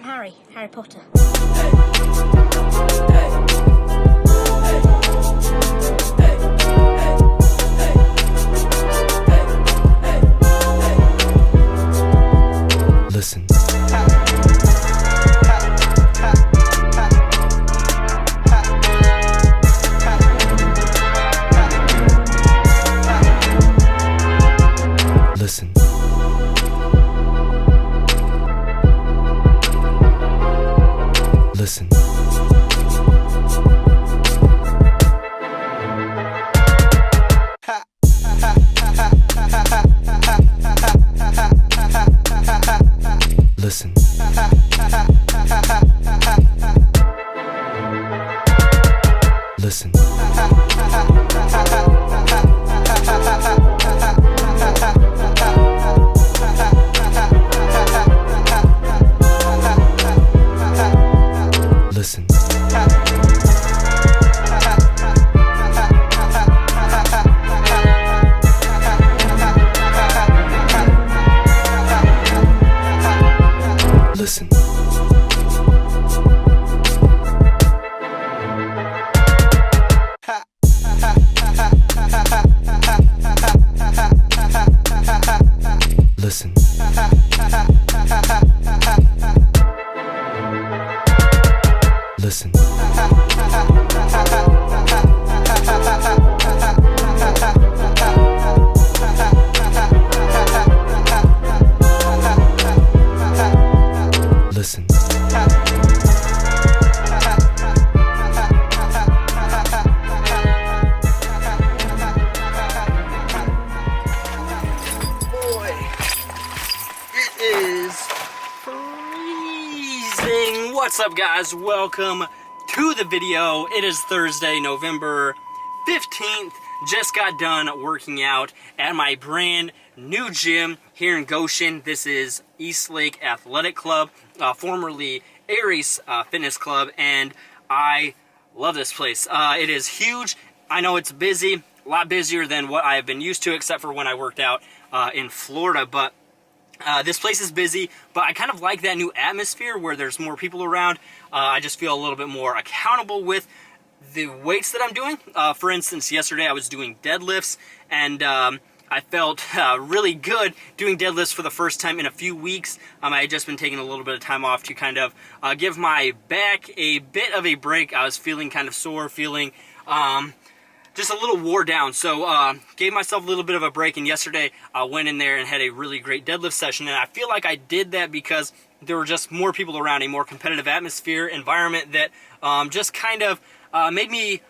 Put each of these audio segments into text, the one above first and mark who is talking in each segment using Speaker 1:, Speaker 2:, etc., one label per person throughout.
Speaker 1: I'm Harry Potter.
Speaker 2: Listen. Listen. Listen. Listen. Listen. Listen. Listen. Listen. Listen. Listen.
Speaker 3: Boy, it is freezing. What's up, guys? Welcome to the video. It is Thursday, November 15th. Just got done working out at my brand new gym here in Goshen. This is Eastlake Athletic Club, formerly Aries Fitness Club, and I love this place. It is huge. I know it's busy, a lot busier than what I've been used to, except for when I worked out in Florida, but this place is busy, but I kind of like that new atmosphere where there's more people around. I just feel a little bit more accountable with the weights that I'm doing. For instance, yesterday I was doing deadlifts, and I felt really good doing deadlifts for the first time in a few weeks. I had just been taking a little bit of time off to kind of give my back a bit of a break. I was feeling kind of sore, feeling just a little wore down, so gave myself a little bit of a break, and yesterday I went in there and had a really great deadlift session, and I feel like I did that because there were just more people around, a more competitive atmosphere, environment that just kind of made me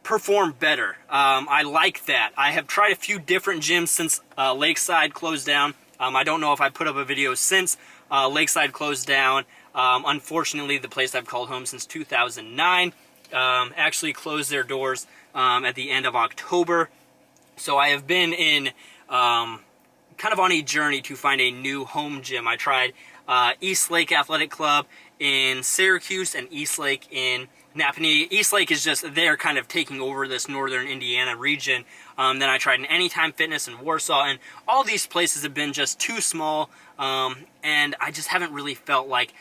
Speaker 3: perform better. I like that. I have tried a few different gyms since Lakeside closed down. I don't know if I put up a video since Lakeside closed down. Unfortunately, the place I've called home since 2009 actually closed their doors at the end of October. So I have been in kind of on a journey to find a new home gym. I tried Eastlake Athletic Club in Syracuse and Eastlake in Napanee. Eastlake is just, they're kind of taking over this northern Indiana region. Then I tried an Anytime Fitness in Warsaw, and all these places have been just too small, and I just haven't really felt like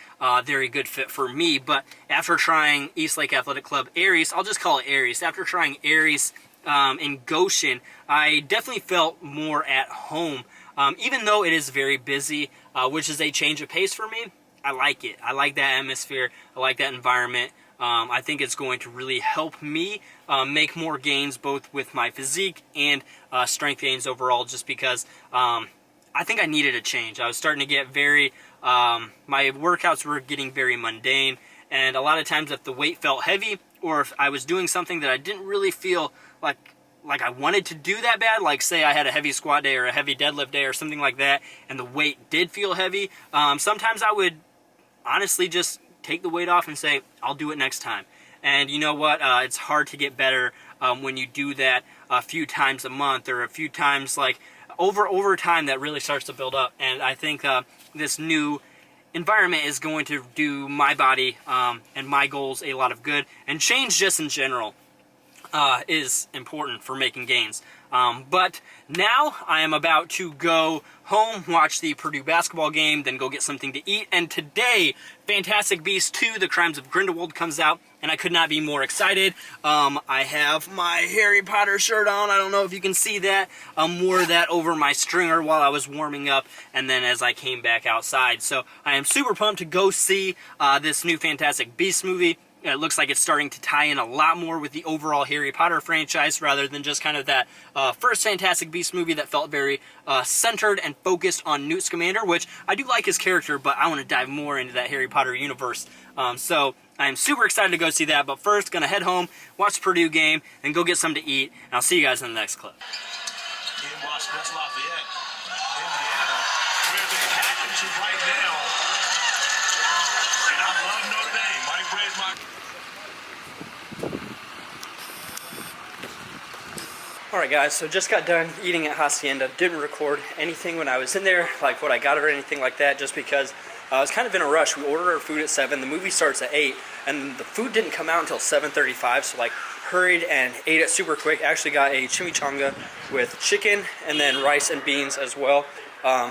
Speaker 3: they're a good fit for me. But after trying Eastlake Athletic Club Aries, I'll just call it Aries, after trying Aries in Goshen, I definitely felt more at home. Even though it is very busy, which is a change of pace for me, I like it. I like that atmosphere. I like that environment. I think it's going to really help me make more gains, both with my physique and strength gains overall, just because I think I needed a change. I was starting to get very, my workouts were getting very mundane, and a lot of times if the weight felt heavy, or if I was doing something that I didn't really feel like I wanted to do that bad, like say I had a heavy squat day or a heavy deadlift day or something like that, and the weight did feel heavy, sometimes I would honestly just take the weight off and say, I'll do it next time. And you know what? It's hard to get better when you do that a few times a month, or a few times, like over time, that really starts to build up. And I think this new environment is going to do my body and my goals a lot of good, and change just in general. is important for making gains. But now I am about to go home, watch the Purdue basketball game, then go get something to eat. And today, Fantastic Beasts 2, The Crimes of Grindelwald comes out, and I could not be more excited. I have my Harry Potter shirt on. I don't know if you can see that. I wore that over my stringer while I was warming up, and then as I came back outside. So I am super pumped to go see this new Fantastic Beasts movie. It looks like it's starting to tie in a lot more with the overall Harry Potter franchise rather than just kind of that first Fantastic Beasts movie that felt very centered and focused on Newt Scamander, which I do like his character, but I want to dive more into that Harry Potter universe. So I'm super excited to go see that, but first, going to head home, watch the Purdue game, and go get something to eat, and I'll see you guys in the next clip.
Speaker 1: In West Lafayette, Indiana, where they have action right now. And I love Notre Dame. Mike Bray's my...
Speaker 3: Alright guys, so just got done eating at Hacienda. Didn't record anything when I was in there, like what I got or anything like that, just because I was kind of in a rush. We ordered our food at 7, the movie starts at 8, and the food didn't come out until 7:35, so like hurried and ate it super quick. Actually got a chimichanga with chicken and then rice and beans as well.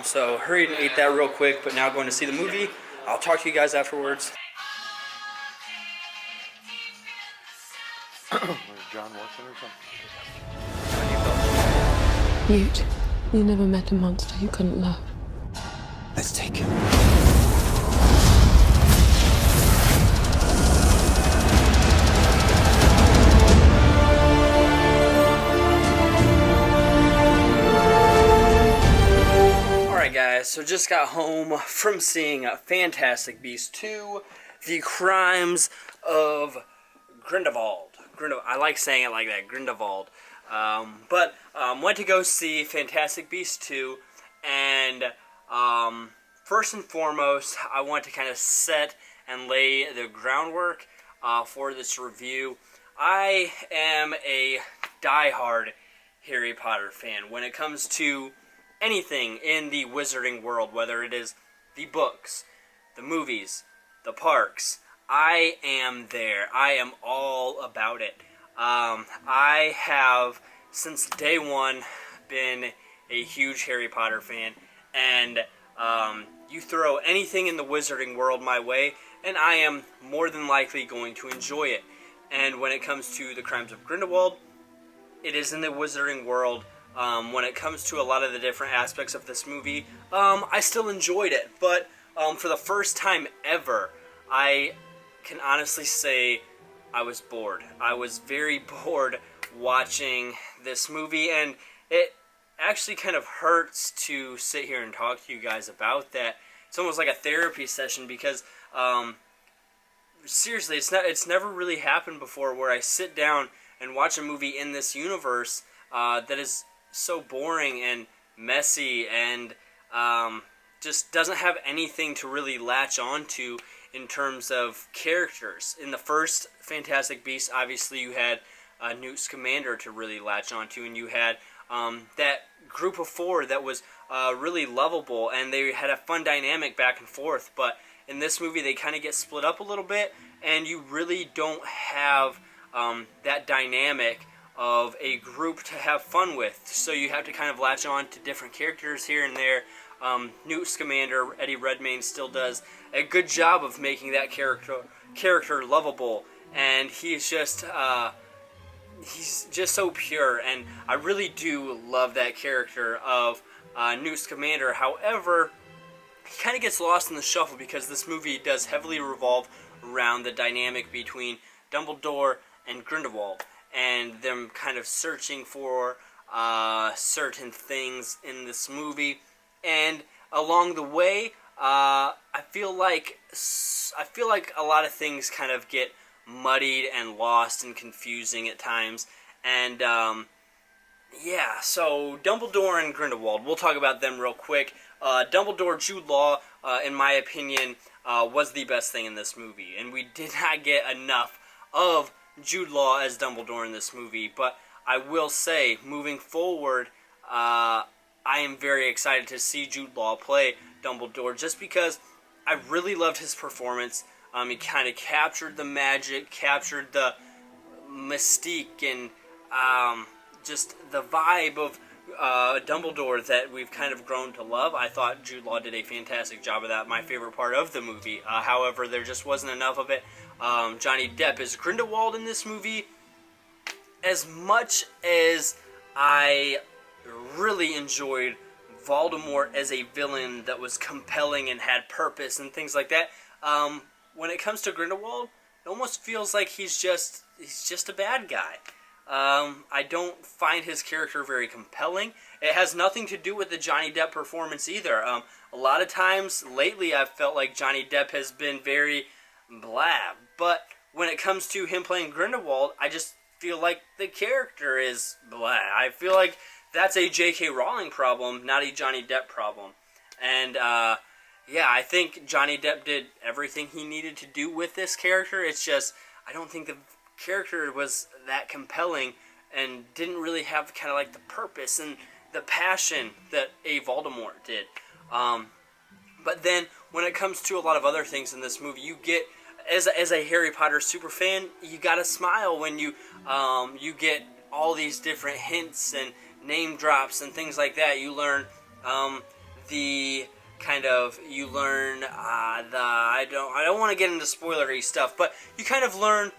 Speaker 3: So hurried and ate that real quick, but now going to see the movie. I'll talk to you guys afterwards.
Speaker 4: Where's John Watson or something?
Speaker 5: Newt, you never met a monster you couldn't love.
Speaker 2: Let's take him.
Speaker 3: Alright guys, so just got home from seeing Fantastic Beasts 2, The Crimes of Grindelwald. I like saying it like that, Grindelwald. But went to go see Fantastic Beasts 2, and first and foremost, I want to kind of set and lay the groundwork for this review. I am a diehard Harry Potter fan when it comes to anything in the wizarding world, whether it is the books, the movies, the parks. I am there. I am all about it. I have, since day one, been a huge Harry Potter fan, and you throw anything in the wizarding world my way, and I am more than likely going to enjoy it. And when it comes to The Crimes of Grindelwald, it is in the wizarding world. When it comes to a lot of the different aspects of this movie, I still enjoyed it, but for the first time ever, I can honestly say I was bored. I was very bored watching this movie, and it actually kind of hurts to sit here and talk to you guys about that. It's almost like a therapy session because, seriously, it's never really happened before where I sit down and watch a movie in this universe that is so boring and messy and just doesn't have anything to really latch onto in terms of characters. In the first Fantastic Beasts, obviously you had Newt Scamander to really latch onto, and you had that group of four that was really lovable, and they had a fun dynamic back and forth. But in this movie, they kind of get split up a little bit, and you really don't have that dynamic of a group to have fun with. So you have to kind of latch on to different characters here and there. Newt Scamander, Eddie Redmayne, still does a good job of making that character lovable, and he's just so pure, and I really do love that character of Newt Scamander. However, he kind of gets lost in the shuffle because this movie does heavily revolve around the dynamic between Dumbledore and Grindelwald, and them kind of searching for certain things in this movie. And along the way, I feel like a lot of things kind of get muddied and lost and confusing at times. And yeah, so Dumbledore and Grindelwald, we'll talk about them real quick. Dumbledore, Jude Law, in my opinion, was the best thing in this movie, and we did not get enough of Jude Law as Dumbledore in this movie. But I will say, moving forward, I am very excited to see Jude Law play Dumbledore, just because I really loved his performance. He kind of captured the magic, captured the mystique and just the vibe of Dumbledore that we've kind of grown to love. I thought Jude Law did a fantastic job of that. My favorite part of the movie. However, there just wasn't enough of it. Johnny Depp is Grindelwald in this movie. As much as I really enjoyed Voldemort as a villain that was compelling and had purpose and things like that, when it comes to Grindelwald, it almost feels like he's just a bad guy. I don't find his character very compelling. It has nothing to do with the Johnny Depp performance either. A lot of times lately I've felt like Johnny Depp has been very blah. But when it comes to him playing Grindelwald, I just feel like the character is blah. I feel like that's a J.K. Rowling problem, not a Johnny Depp problem. And yeah, I think Johnny Depp did everything he needed to do with this character. It's just, I don't think the character was that compelling and didn't really have kind of like the purpose and the passion that a Voldemort did. But then when it comes to a lot of other things in this movie, you get, as a Harry Potter superfan, you gotta smile when you get all these different hints and name drops and things like that. You learn I don't want to get into spoilery stuff, but you kind of learn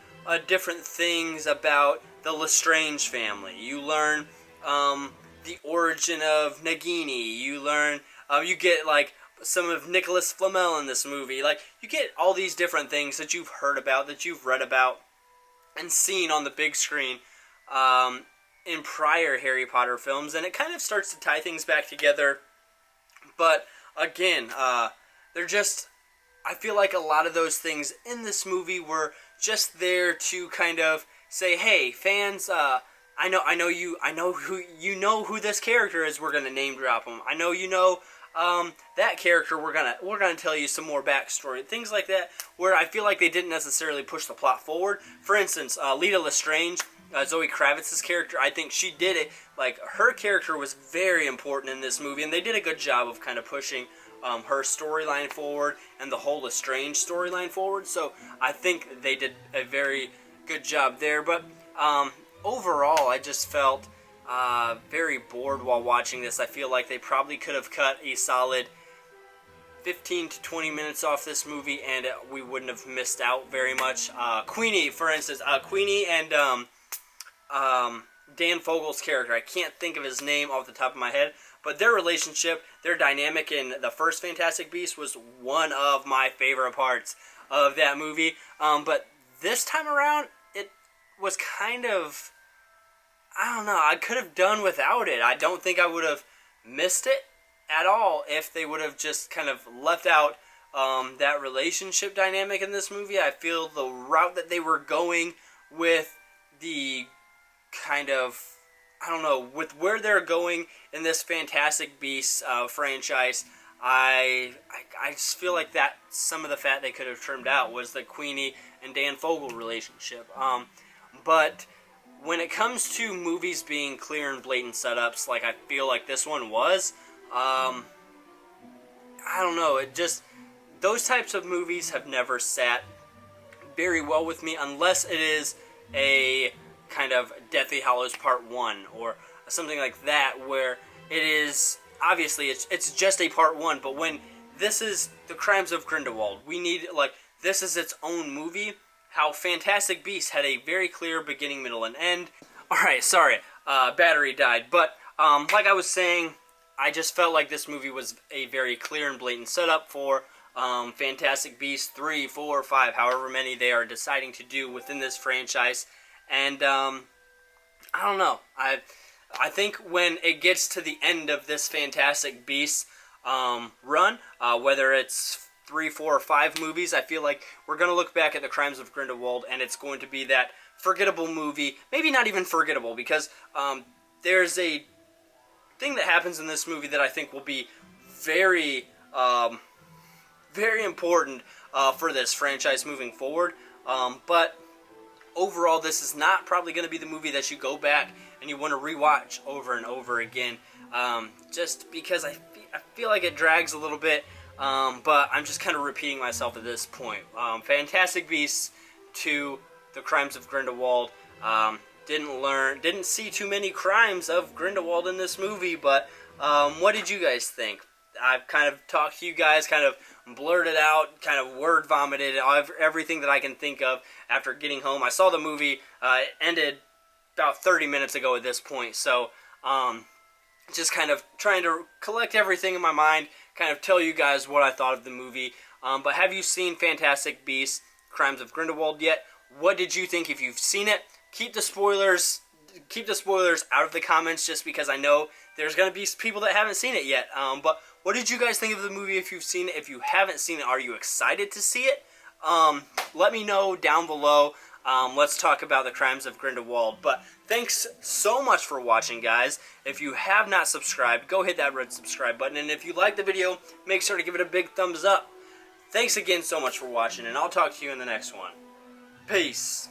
Speaker 3: different things about the Lestrange family. You learn the origin of Nagini. You learn, you get like some of Nicholas Flamel in this movie. Like, you get all these different things that you've heard about, that you've read about, and seen on the big screen in prior Harry Potter films, and it kind of starts to tie things back together. But again, they're just, I feel like a lot of those things in this movie were just there to kind of say, hey, fans, I know who this character is. We're gonna name drop him. I know you know that character. We're gonna tell you some more backstory, things like that. Where I feel like they didn't necessarily push the plot forward. For instance, Lita Lestrange, Zoe Kravitz's character, I think she did it. Like, her character was very important in this movie, and they did a good job of kind of pushing her storyline forward and the whole Lestrange storyline forward. So I think they did a very good job there. But overall, I just felt very bored while watching this. I feel like they probably could have cut a solid 15 to 20 minutes off this movie, and we wouldn't have missed out very much. Queenie, for instance, Queenie and Dan Fogel's character, I can't think of his name off the top of my head, but their relationship, their dynamic in the first Fantastic Beasts was one of my favorite parts of that movie. But this time around, it was kind of, I don't know, I could have done without it. I don't think I would have missed it at all if they would have just kind of left out that relationship dynamic in this movie. I feel the route that they were going with the kind of, I don't know, with where they're going in this Fantastic Beasts franchise, I just feel like that some of the fat they could have trimmed out was the Queenie and Dan Fogel relationship. But when it comes to movies being clear and blatant setups, like I feel like this one was, I don't know, it just, those types of movies have never sat very well with me unless it is a kind of Deathly Hallows Part 1 or something like that, where it is, obviously it's just a Part 1, but when this is The Crimes of Grindelwald, we need, like, this is its own movie. How Fantastic Beasts had a very clear beginning, middle, and end. Alright, sorry, battery died, but like I was saying, I just felt like this movie was a very clear and blatant setup for Fantastic Beasts 3, 4, 5, however many they are deciding to do within this franchise. And I don't know. I think when it gets to the end of this Fantastic Beasts run, whether it's 3, 4, or 5 movies, I feel like we're going to look back at The Crimes of Grindelwald, and it's going to be that forgettable movie. Maybe not even forgettable, because there's a thing that happens in this movie that I think will be very, very important for this franchise moving forward. But overall, this is not probably going to be the movie that you go back and you want to rewatch over and over again, just because I feel like it drags a little bit, but I'm just kind of repeating myself at this point. Fantastic Beasts 2, The Crimes of Grindelwald, Didn't see too many crimes of Grindelwald in this movie, but what did you guys think? I've kind of talked to you guys, kind of blurted out, kind of word vomited everything that I can think of after getting home. I saw the movie. It ended about 30 minutes ago at this point, so just kind of trying to collect everything in my mind, kind of tell you guys what I thought of the movie. But have you seen Fantastic Beasts: Crimes of Grindelwald yet? What did you think? If you've seen it, keep the spoilers out of the comments, just because I know there's going to be people that haven't seen it yet. But what did you guys think of the movie if you've seen it? If you haven't seen it, are you excited to see it? Let me know down below. Let's talk about the Crimes of Grindelwald. But thanks so much for watching, guys. If you have not subscribed, go hit that red subscribe button. And if you like the video, make sure to give it a big thumbs up. Thanks again so much for watching, and I'll talk to you in the next one. Peace.